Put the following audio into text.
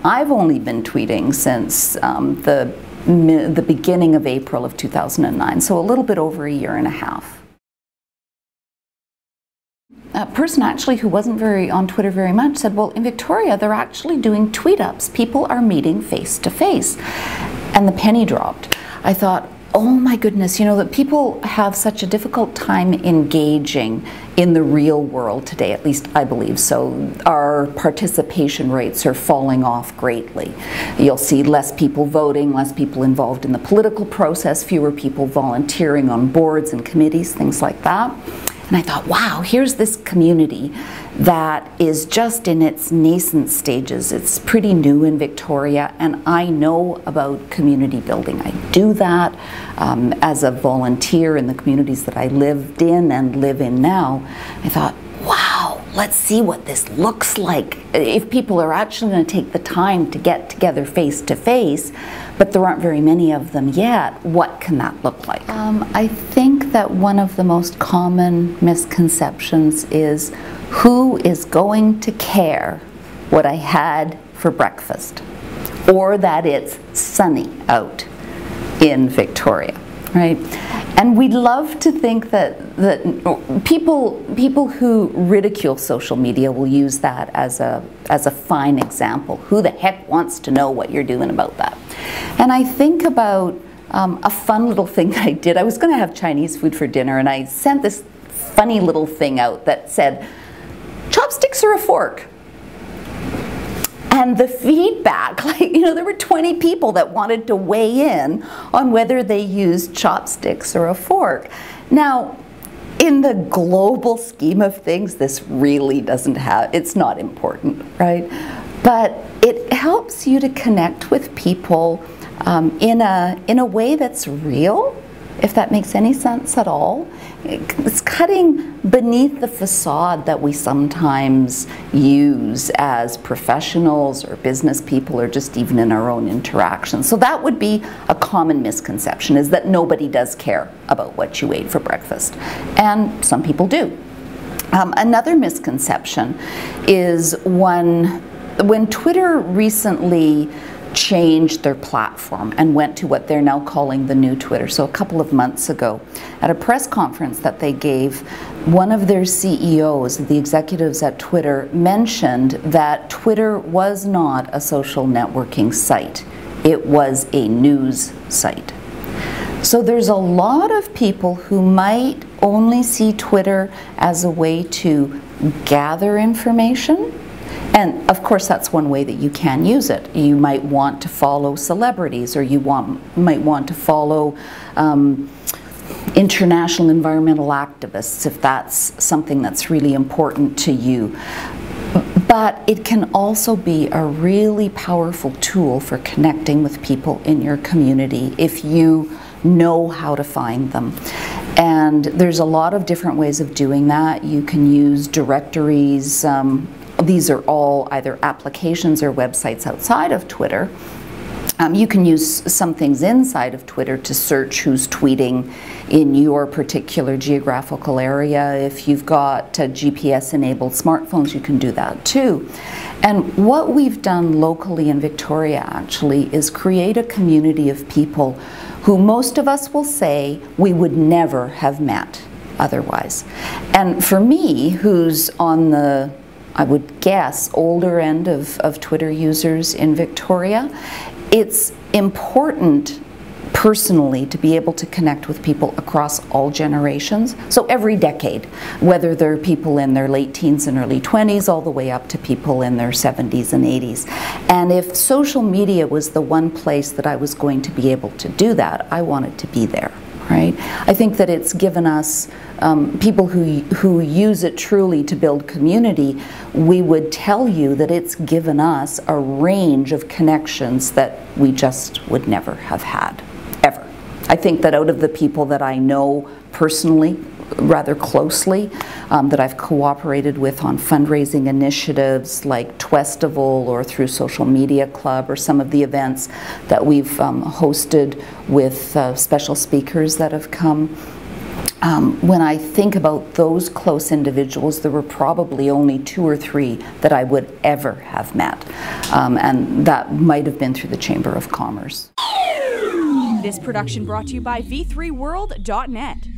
I've only been tweeting since the beginning of April of 2009, so a little bit over a year and a half. A person actually who wasn't on Twitter very much said, well, in Victoria they're actually doing tweet-ups. People are meeting face to face. And the penny dropped. I thought, oh my goodness, you know, that people have such a difficult time engaging in the real world today, at least I believe so. Our participation rates are falling off greatly. You'll see less people voting, less people involved in the political process, fewer people volunteering on boards and committees, things like that. And I thought, wow, here's this community that is just in its nascent stages. It's pretty new in Victoria, and I know about community building. I do that as a volunteer in the communities that I lived in and live in now. I thought, wow, let's see what this looks like. If people are actually going to take the time to get together face to face, but there aren't very many of them yet, what can that look like? I think that one of the most common misconceptions is, who is going to care what I had for breakfast? Or that it's sunny out in Victoria, right? And we'd love to think that people who ridicule social media will use that as a fine example. Who the heck wants to know what you're doing about that? And I think about a fun little thing that I did. I was going to have Chinese food for dinner, and I sent this funny little thing out that said, chopsticks or a fork? And the feedback, like, you know, there were 20 people that wanted to weigh in on whether they used chopsticks or a fork. Now, in the global scheme of things, this really doesn't have, it's not important, right? But it helps you to connect with people in a way that's real, if that makes any sense at all. It's cutting beneath the facade that we sometimes use as professionals or business people, or just even in our own interactions. So that would be a common misconception, is that nobody does care about what you ate for breakfast. And some people do. Another misconception is when Twitter recently changed their platform and went to what they're now calling the new Twitter. So a couple of months ago, at a press conference that they gave, one of their CEOs, the executives at Twitter, mentioned that Twitter was not a social networking site. It was a news site. So there's a lot of people who might only see Twitter as a way to gather information. And of course, that's one way that you can use it. You might want to follow celebrities, or you might want to follow international environmental activists, if that's something that's really important to you. But it can also be a really powerful tool for connecting with people in your community if you know how to find them. And there's a lot of different ways of doing that. You can use directories. These are all either applications or websites outside of Twitter. You can use some things inside of Twitter to search who's tweeting in your particular geographical area. If you've got GPS-enabled smartphones, you can do that too. And what we've done locally in Victoria actually is create a community of people who most of us will say we would never have met otherwise. And for me, who's on the, I would guess, older end of Twitter users in Victoria, it's important personally to be able to connect with people across all generations. So every decade, whether they're people in their late teens and early 20s all the way up to people in their 70s and 80s. And if social media was the one place that I was going to be able to do that, I wanted to be there. Right? I think that it's given us, people who use it truly to build community, we would tell you that it's given us a range of connections that we just would never have had, ever. I think that out of the people that I know personally, rather closely, that I've cooperated with on fundraising initiatives like Twestival or through Social Media Club, or some of the events that we've hosted with special speakers that have come, When I think about those close individuals, there were probably only 2 or 3 that I would ever have met, and that might have been through the Chamber of Commerce. This production brought to you by v3world.net.